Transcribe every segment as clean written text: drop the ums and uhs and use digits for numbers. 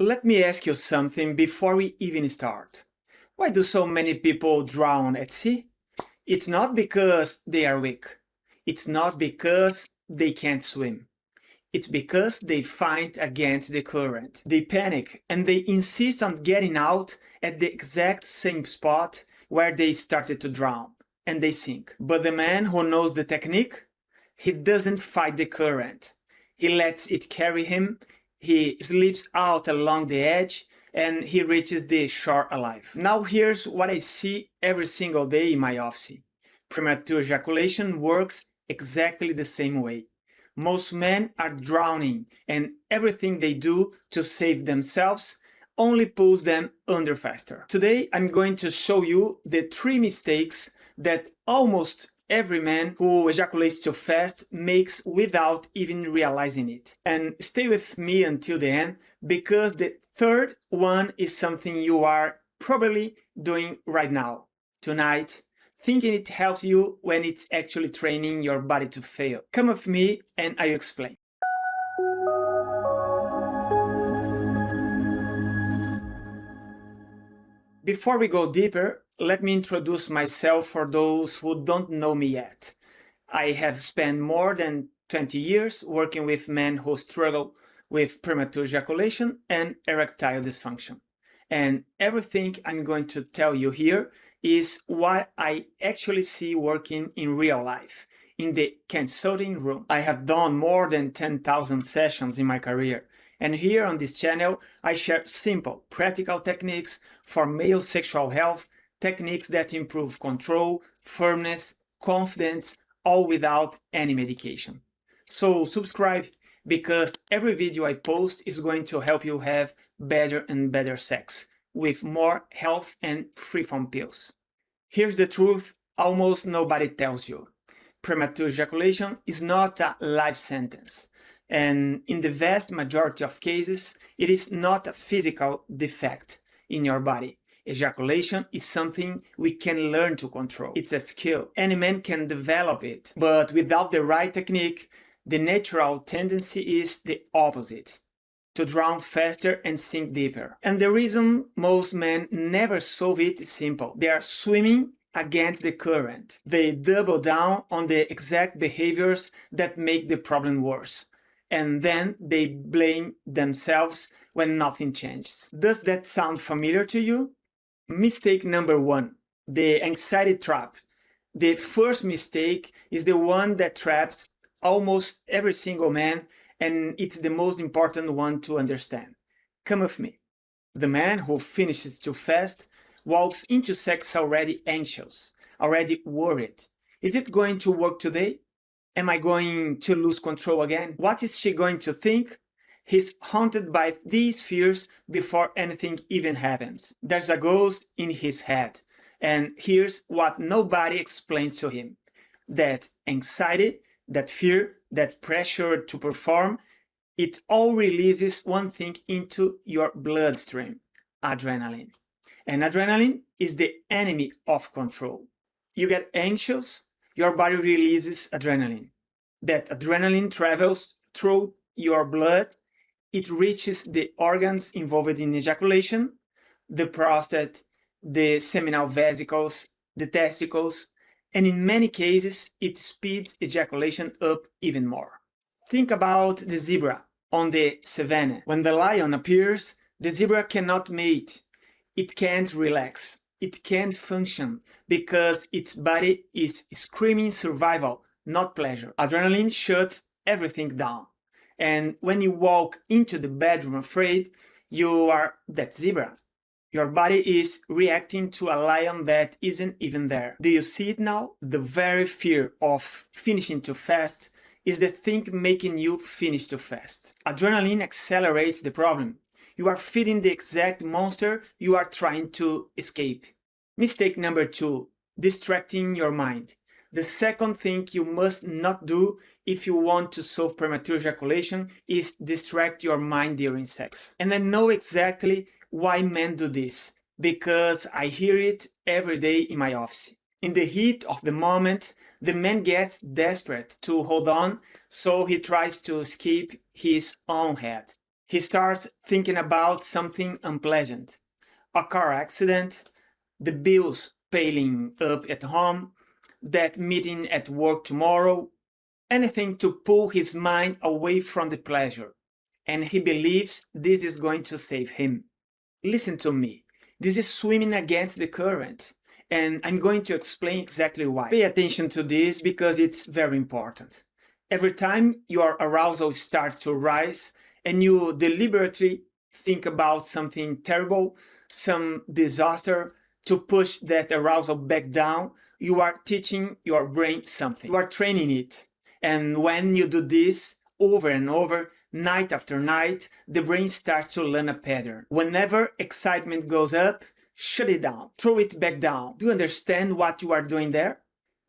Let me ask you something before we even start. Why do so many people drown at sea? It's not because they are weak. It's not because they can't swim. It's because they fight against the current. They panic and they insist on getting out at the exact same spot where they started to drown, and they sink. But the man who knows the technique, he doesn't fight the current. He lets it carry him, he slips out along the edge, and he reaches the shore alive. Now here's what I see every single day in my office. Premature ejaculation works exactly the same way. Most men are drowning, and everything they do to save themselves only pulls them under faster. Today, I'm going to show you the 3 mistakes that almost every man who ejaculates too fast makes without even realizing it. And stay with me until the end, because the third one is something you are probably doing right now, tonight, thinking it helps you when it's actually training your body to fail. Come with me and I'll explain. Before we go deeper, let me introduce myself for those who don't know me yet. I have spent more than 20 years working with men who struggle with premature ejaculation and erectile dysfunction. And everything I'm going to tell you here is what I actually see working in real life, in the consulting room. I have done more than 10,000 sessions in my career, and here on this channel I share simple, practical techniques for male sexual health, techniques that improve control, firmness, confidence, all without any medication. So subscribe, because every video I post is going to help you have better and better sex, with more health and free from pills. Here's the truth almost nobody tells you. Premature ejaculation is not a life sentence, and in the vast majority of cases, it is not a physical defect in your body. Ejaculation is something we can learn to control. It's a skill. Any man can develop it, but without the right technique, the natural tendency is the opposite, to drown faster and sink deeper. And the reason most men never solve it is simple. They are swimming against the current. They double down on the exact behaviors that make the problem worse, and then they blame themselves when nothing changes. Does that sound familiar to you? Mistake number 1, the anxiety trap. The first mistake is the one that traps almost every single man, and it's the most important one to understand. Come with me. The man who finishes too fast walks into sex already anxious, already worried. Is it going to work today? Am I going to lose control again? What is she going to think? He's haunted by these fears before anything even happens. There's a ghost in his head, and here's what nobody explains to him. That anxiety, that fear, that pressure to perform, it all releases one thing into your bloodstream: adrenaline. And adrenaline is the enemy of control. You get anxious, your body releases adrenaline. That adrenaline travels through your blood. It reaches the organs involved in ejaculation, the prostate, the seminal vesicles, the testicles, and in many cases, it speeds ejaculation up even more. Think about the zebra on the savanna. When the lion appears, the zebra cannot mate. It can't relax. It can't function because its body is screaming survival, not pleasure. Adrenaline shuts everything down. And when you walk into the bedroom afraid, you are that zebra. Your body is reacting to a lion that isn't even there. Do you see it now? The very fear of finishing too fast is the thing making you finish too fast. Adrenaline accelerates the problem. You are feeding the exact monster you are trying to escape. Mistake number 2, distracting your mind. The second thing you must not do if you want to solve premature ejaculation is distract your mind during sex. And I know exactly why men do this, because I hear it every day in my office. In the heat of the moment, the man gets desperate to hold on, so he tries to escape his own head. he starts thinking about something unpleasant. A car accident, the bills piling up at home, that meeting at work tomorrow, anything to pull his mind away from the pleasure. And he believes this is going to save him. Listen to me. This is swimming against the current. And I'm going to explain exactly why. Pay attention to this because it's very important. Every time your arousal starts to rise and you deliberately think about something terrible, some disaster, to push that arousal back down, you are teaching your brain something. You are training it. And when you do this over and over, night after night, the brain starts to learn a pattern. Whenever excitement goes up, shut it down, throw it back down. Do you understand what you are doing there?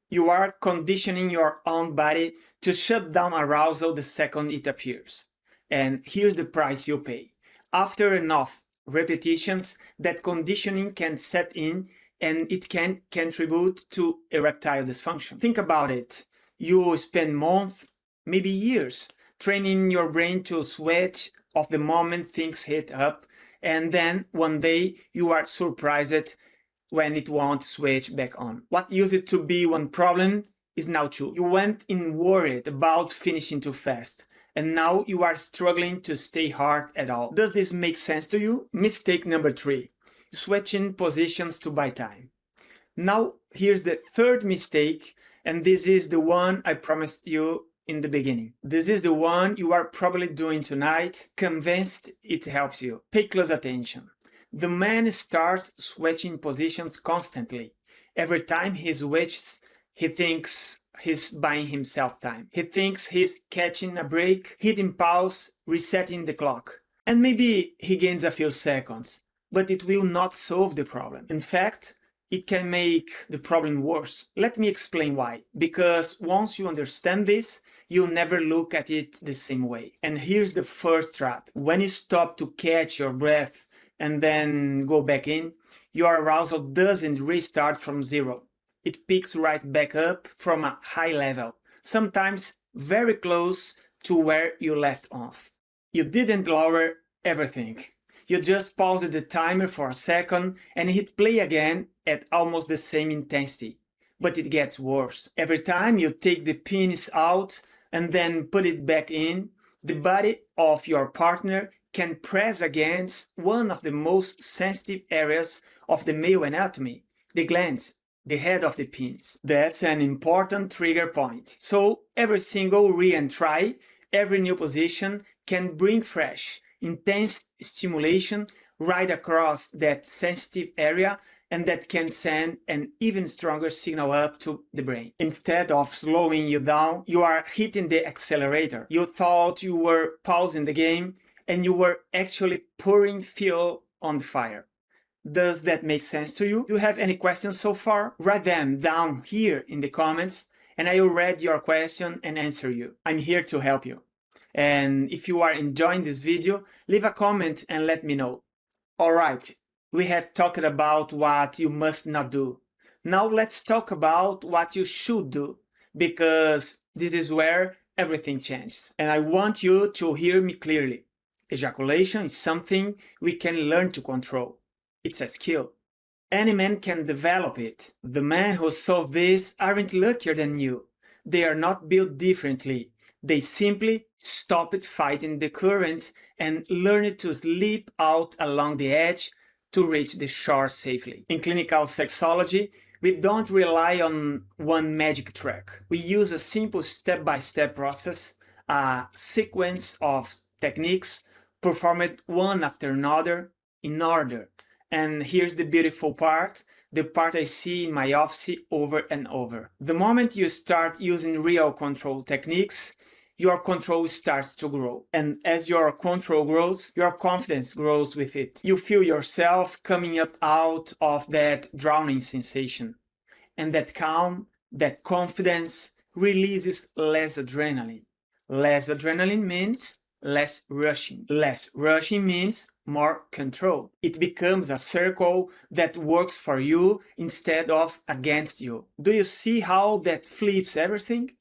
You are conditioning your own body to shut down arousal the second it appears. And here's the price you pay. After enough repetitions, that conditioning can set in and it can contribute to erectile dysfunction. Think about it. You spend months, maybe years, training your brain to switch off the moment things hit up, and then one day you are surprised when it won't switch back on. What used to be one problem is now two. You went in worried about finishing too fast, and now you are struggling to stay hard at all. Does this make sense to you? Mistake number 3, switching positions to buy time. Now here's the third mistake, and this is the one I promised you in the beginning. This is the one you are probably doing tonight, convinced it helps you. Pay close attention. The man starts switching positions constantly. Every time he switches, he thinks he's buying himself time. He thinks he's catching a break, hitting pause, resetting the clock. And maybe he gains a few seconds, but it will not solve the problem. In fact, it can make the problem worse. Let me explain why. Because once you understand this, you'll never look at it the same way. And here's the first trap. When you stop to catch your breath and then go back in, your arousal doesn't restart from zero. It picks right back up from a high level, sometimes very close to where you left off. You didn't lower everything. You just paused the timer for a second and hit play again at almost the same intensity. But it gets worse. Every time you take the penis out and then put it back in, the body of your partner can press against one of the most sensitive areas of the male anatomy, the glands, the head of the penis. That's an important trigger point. So every single re-entry, every new position can bring fresh, intense stimulation right across that sensitive area, and that can send an even stronger signal up to the brain. Instead of slowing you down, you are hitting the accelerator. You thought you were pausing the game, and you were actually pouring fuel on the fire. Does that make sense to you? Do you have any questions so far? Write them down here in the comments, and I will read your question and answer you. I'm here to help you. And if you are enjoying this video, leave a comment and let me know. Alright, we have talked about what you must not do. Now let's talk about what you should do, because this is where everything changes. And I want you to hear me clearly. Ejaculation is something we can learn to control. It's a skill. Any man can develop it. The men who solve this aren't luckier than you. They are not built differently. They simply stopped fighting the current and learned to slip out along the edge to reach the shore safely. In clinical sexology, we don't rely on one magic trick. We use a simple step-by-step process, a sequence of techniques performed one after another in order. And here's the beautiful part, the part I see in my office over and over. The moment you start using real control techniques, your control starts to grow. And as your control grows, your confidence grows with it. You feel yourself coming up out of that drowning sensation. And that calm, that confidence releases less adrenaline. Less adrenaline means less rushing. Less rushing means more control. It becomes a circle that works for you instead of against you. Do you see how that flips everything?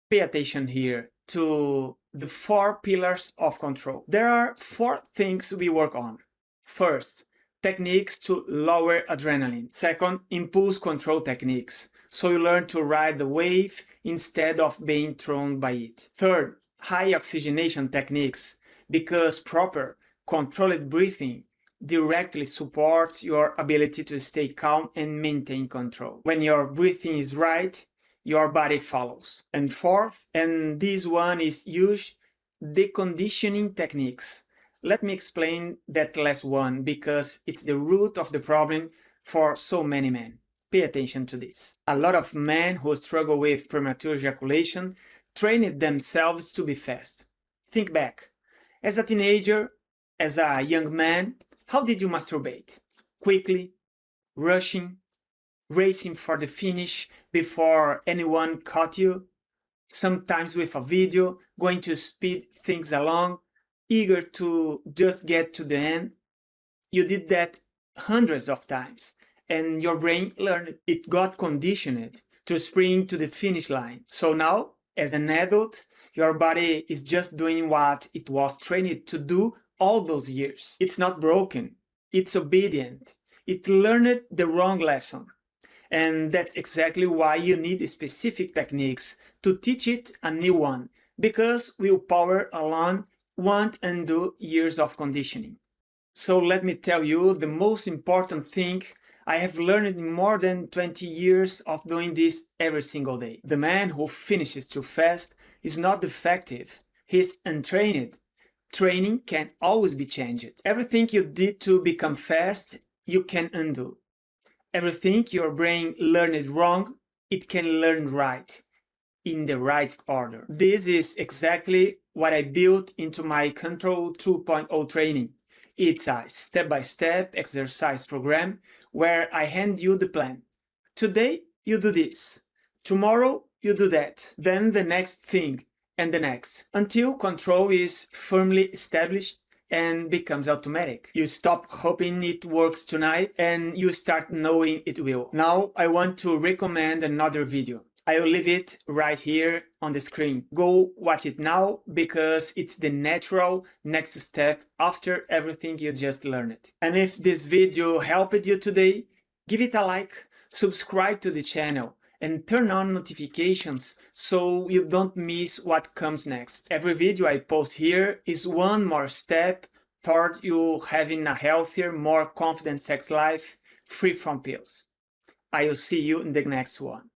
Pay attention here to the 4 pillars of control. There are 4 things we work on. First, techniques to lower adrenaline. Second, impulse control techniques, so you learn to ride the wave instead of being thrown by it. Third, high oxygenation techniques, because proper, controlled breathing directly supports your ability to stay calm and maintain control. When your breathing is right, your body follows. And fourth, and this one is huge, deconditioning techniques. Let me explain that last one because it's the root of the problem for so many men. Pay attention to this. A lot of men who struggle with premature ejaculation trained themselves to be fast. Think back. As a teenager, as a young man, how did you masturbate? Quickly, rushing, racing for the finish before anyone caught you, sometimes with a video, going to speed things along, eager to just get to the end. You did that hundreds of times, and your brain learned it, got conditioned to sprint to the finish line. So now, as an adult, your body is just doing what it was trained to do all those years. It's not broken, it's obedient. It learned the wrong lesson. And that's exactly why you need specific techniques to teach it a new one, because willpower alone won't undo years of conditioning. So let me tell you the most important thing I have learned in more than 20 years of doing this every single day. The man who finishes too fast is not defective, he's untrained. Training can always be changed. Everything you did to become fast, you can undo. Everything your brain learned wrong, it can learn right, in the right order. This is exactly what I built into my Control 2.0 training. It's a step-by-step exercise program where I hand you the plan. Today, you do this. Tomorrow, you do that. Then the next thing, and the next, until control is firmly established and becomes automatic. You stop hoping it works tonight and you start knowing it will. Now I want to recommend another video. I will leave it right here on the screen. Go watch it now because it's the natural next step after everything you just learned. And if this video helped you today, give it a like, subscribe to the channel, and turn on notifications so you don't miss what comes next. Every video I post here is one more step toward you having a healthier, more confident sex life, free from pills. I will see you in the next one.